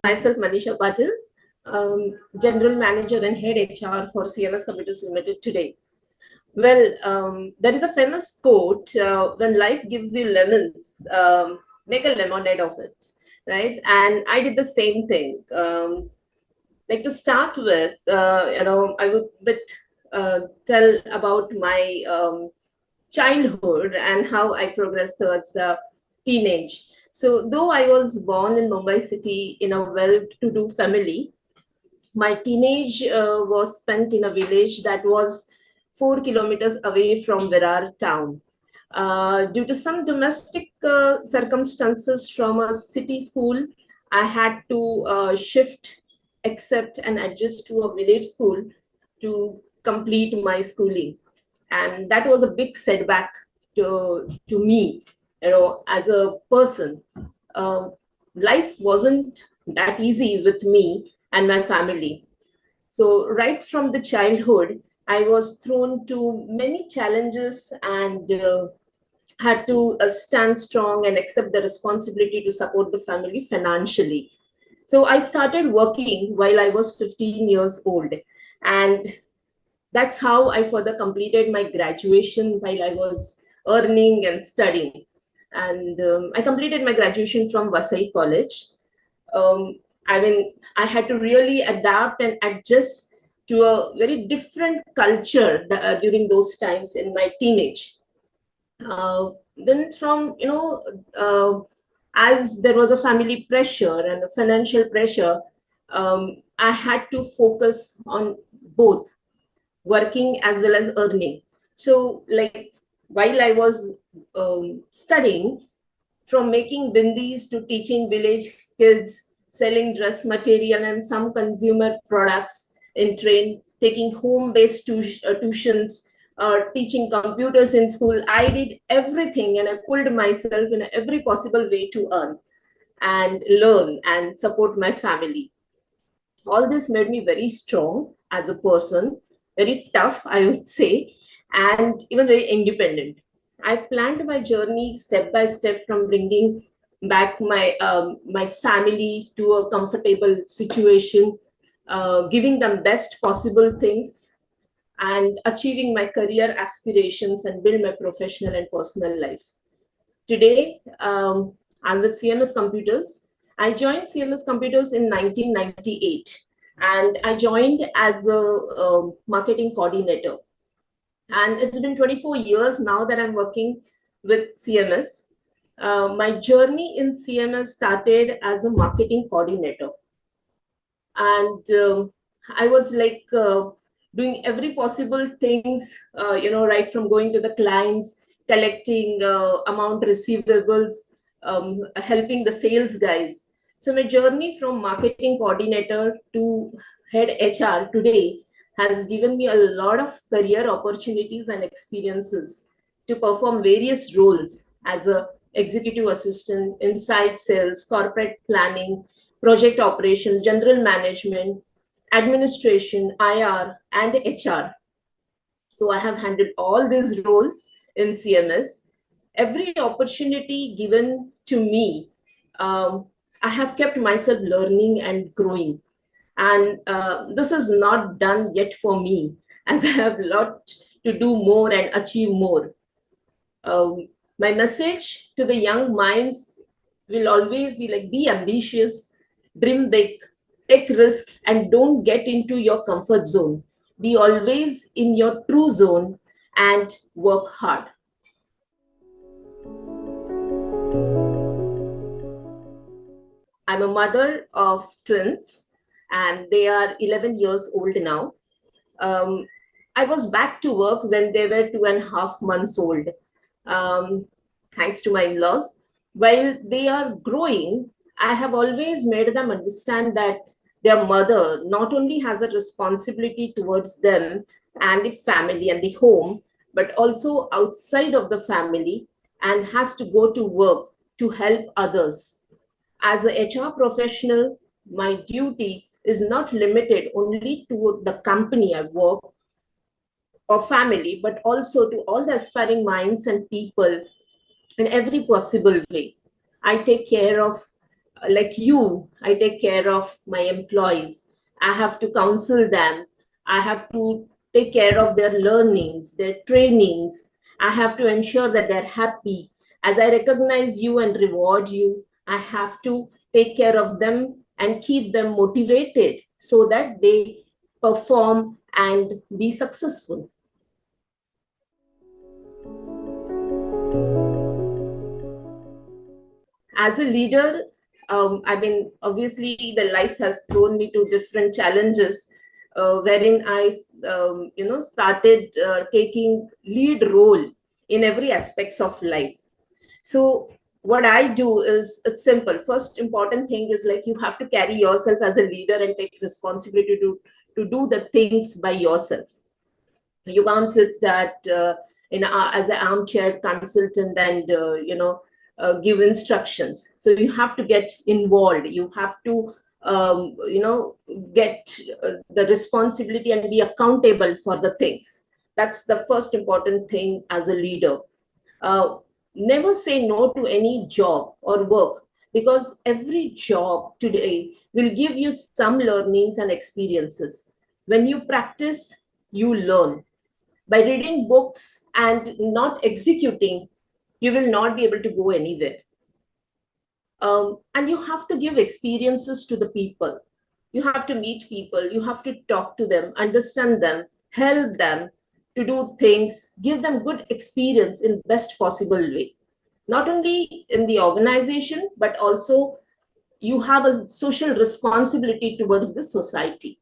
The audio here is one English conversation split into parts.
Myself, Manisha Patil, General Manager and Head HR for CMS Computers Limited today. Well, there is a famous quote, when life gives you lemons, make a lemonade of it, right? And I did the same thing. Like to start with, I would tell about my childhood and how I progressed towards the teenage. So though I was born in Mumbai city in a well-to-do family, my teenage was spent in a village that was 4 kilometers away from Virar town. Due to some domestic circumstances from a city school, I had to shift, accept, and adjust to a village school to complete my schooling. And that was a big setback to me, as a person. Uh, Life wasn't that easy with me and my family. So right from the childhood, I was thrown to many challenges and had to stand strong and accept the responsibility to support the family financially. So I started working while I was 15 years old. And that's how I further completed my graduation while I was earning and studying. And I completed my graduation from Vasai College. I had to really adapt and adjust to a very different culture during those times in my teenage. Then from, as there was a family pressure and a financial pressure, I had to focus on both working as well as earning. So like while I was studying, from making bindis to teaching village kids, selling dress material and some consumer products in train, taking home-based tuitions, teaching computers in school, I did everything and I pulled myself in every possible way to earn and learn and support my family. All this made me very strong as a person, very tough, I would say, and even very independent. I planned my journey step by step from bringing back my family to a comfortable situation, giving them best possible things, and achieving my career aspirations and build my professional and personal life. Today, I'm with CMS Computers. I joined CMS Computers in 1998, and I joined as a marketing coordinator. And it's been 24 years now that I'm working with CMS. My journey in CMS started as a marketing coordinator. And I was like doing every possible things, right from going to the clients, collecting amount receivables, helping the sales guys. So my journey from marketing coordinator to head HR today has given me a lot of career opportunities and experiences to perform various roles as a executive assistant, inside sales, corporate planning, project operations, general management, administration, IR, and HR. So I have handled all these roles in CMS. Every opportunity given to me, I have kept myself learning and growing. And this is not done yet for me, as I have a lot to do more and achieve more. My message to the young minds will always be like, be ambitious, dream big, take risk, and don't get into your comfort zone. Be always in your true zone and work hard. I'm a mother of twins, and they are 11 years old now. I was back to work when they were 2.5 months old, thanks to my in-laws. While they are growing, I have always made them understand that their mother not only has a responsibility towards them and the family and the home, but also outside of the family, and has to go to work to help others. As a HR professional, my duty is not limited only to the company I work or family, but also to all the aspiring minds and people in every possible way. I take care of like you, I take care of my employees. I have to counsel them. I have to take care of their learnings, their trainings. I have to ensure that they're happy. As I recognize you and reward you, I have to take care of them and keep them motivated so that they perform and be successful. As a leader, I mean, obviously, the life has thrown me to different challenges, wherein I, started taking lead role in every aspects of life. So what I do is it's simple. First important thing is like you have to carry yourself as a leader and take responsibility to do the things by yourself. You can't sit that as an armchair consultant and give instructions. So you have to get involved. You have to get the responsibility and be accountable for the things. That's the first important thing as a leader. uh, Never say no to any job or work, because every job today will give you some learnings and experiences. When you practice, you learn. By reading books and not executing, you will not be able to go anywhere. And you have to give experiences to the people. You have to meet people, you have to talk to them, understand them, help them to do things, give them good experience in best possible way, not only in the organization but also you have a social responsibility towards the society.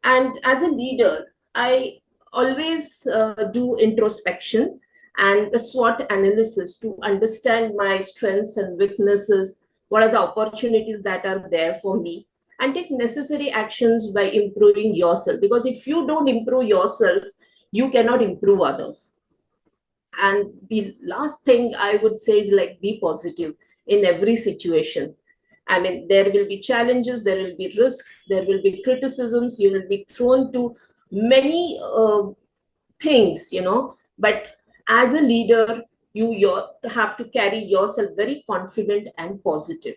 And as a leader, I always do introspection and a SWOT analysis to understand my strengths and weaknesses, what are the opportunities that are there for me, and take necessary actions by improving yourself. Because if you don't improve yourself, you cannot improve others. And the last thing I would say is like be positive in every situation. I mean, there will be challenges, there will be risk, there will be criticisms, you will be thrown to many things, but as a leader, you have to carry yourself very confident and positive.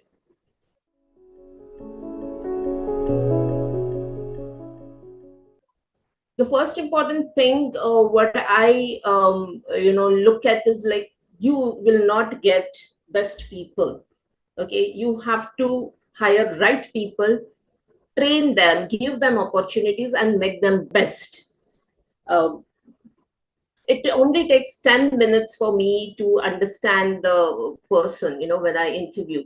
The first important thing what I look at is like you will not get best people. Okay, you have to hire right people, train them, give them opportunities and make them best. Um, it only takes 10 minutes for me to understand the person, when I interview.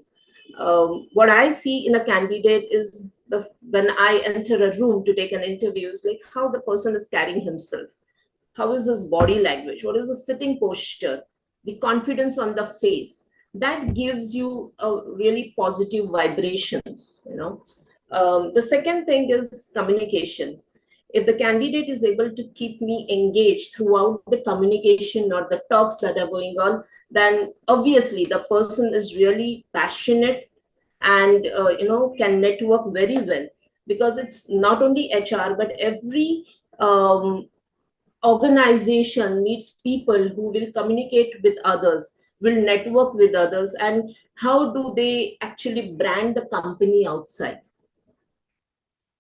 What I see in a candidate is when I enter a room to take an interview is like how the person is carrying himself, how is his body language, what is the sitting posture, the confidence on the face. That gives you a really positive vibrations. The second thing is communication. If the candidate is able to keep me engaged throughout the communication or the talks that are going on, then obviously the person is really passionate and can network very well. Because it's not only HR but every organization needs people who will communicate with others, will network with others, and how do they actually brand the company outside.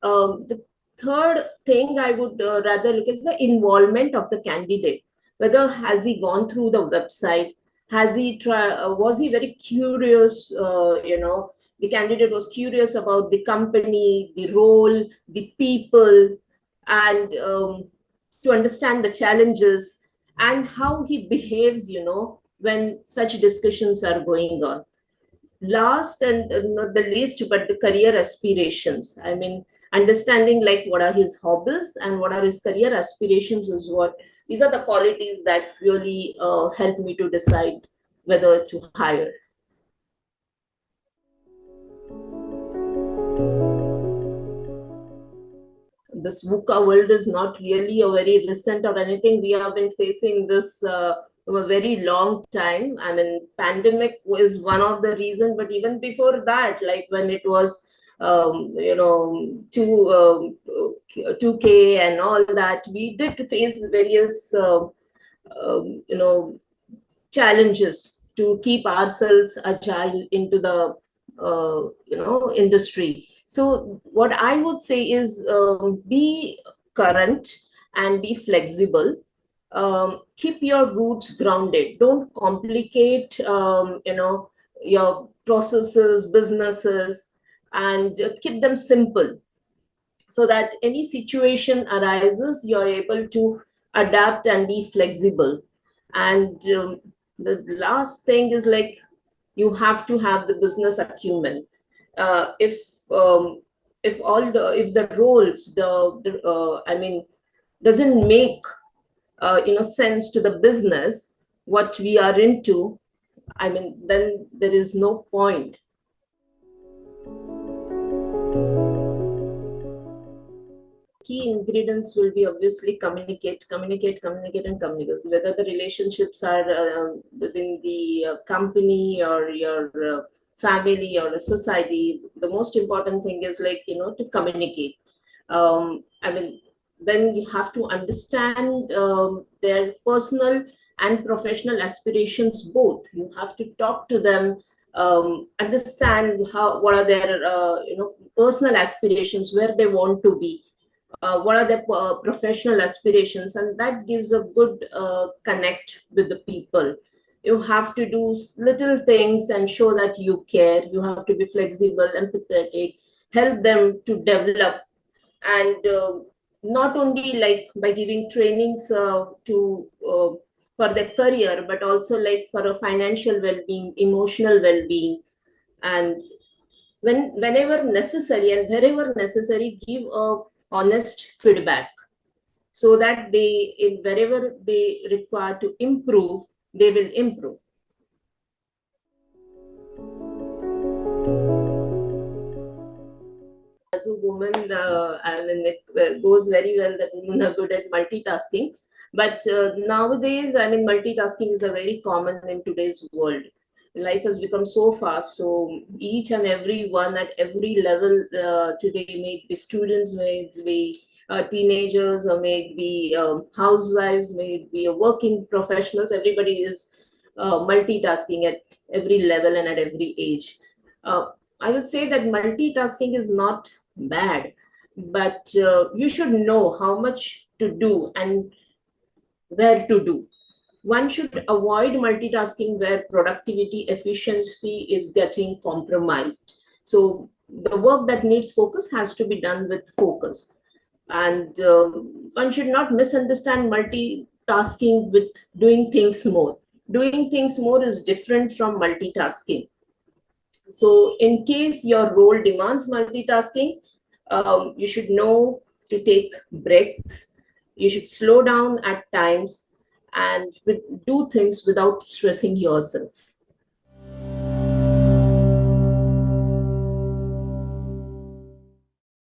The third thing I would rather look at is the involvement of the candidate. Whether has he gone through the website, has he was he very curious? The candidate was curious about the company, the role, the people, and to understand the challenges and how he behaves. When such discussions are going on. Last and not the least, but the career aspirations. I mean, understanding like what are his hobbies and what are his career aspirations is what these are the qualities that really help me to decide whether to hire. This VUCA world is not really a very recent or anything. We have been facing this for a very long time. I mean, pandemic was one of the reasons, but even before that, like when it was, two 2K and all that, we did face various, you know, challenges to keep ourselves agile into the industry. So what I would say is, be current and be flexible. Keep your roots grounded. Don't complicate your processes, businesses, and keep them simple, so that any situation arises, you're able to adapt and be flexible. And the last thing is, like, you have to have the business acumen. If if the roles, I mean, doesn't make sense to the business, what we are into, I mean, then there is no point. Key ingredients will be obviously communicate, and communicate. Whether the relationships are within the company or your family or a society, the most important thing is, like, to communicate. I mean, then you have to understand their personal and professional aspirations both. You have to talk to them, understand what are their personal aspirations, where they want to be, what are their professional aspirations, and that gives a good connect with the people. You have to do little things and show that you care. You have to be flexible, empathetic, help them to develop. And not only like by giving trainings to for their career, but also like for a financial well-being, emotional well-being. And whenever necessary and wherever necessary, give a honest feedback, so that they, in wherever they require to improve, they will improve. As a woman, I mean, it goes very well that women are good at multitasking. But nowadays, I mean, multitasking is a very common in today's world. Life has become so fast. So each and every one at every level today, may it be students, may it be teenagers, or may it be housewives, may it be working professionals, everybody is multitasking at every level and at every age. I would say that multitasking is not bad, but you should know how much to do and where to do. One should avoid multitasking where productivity, efficiency is getting compromised. So the work that needs focus has to be done with focus. And one should not misunderstand multitasking with doing things more. Doing things more is different from multitasking. So in case your role demands multitasking, you should know to take breaks. You should slow down at times and do things without stressing yourself.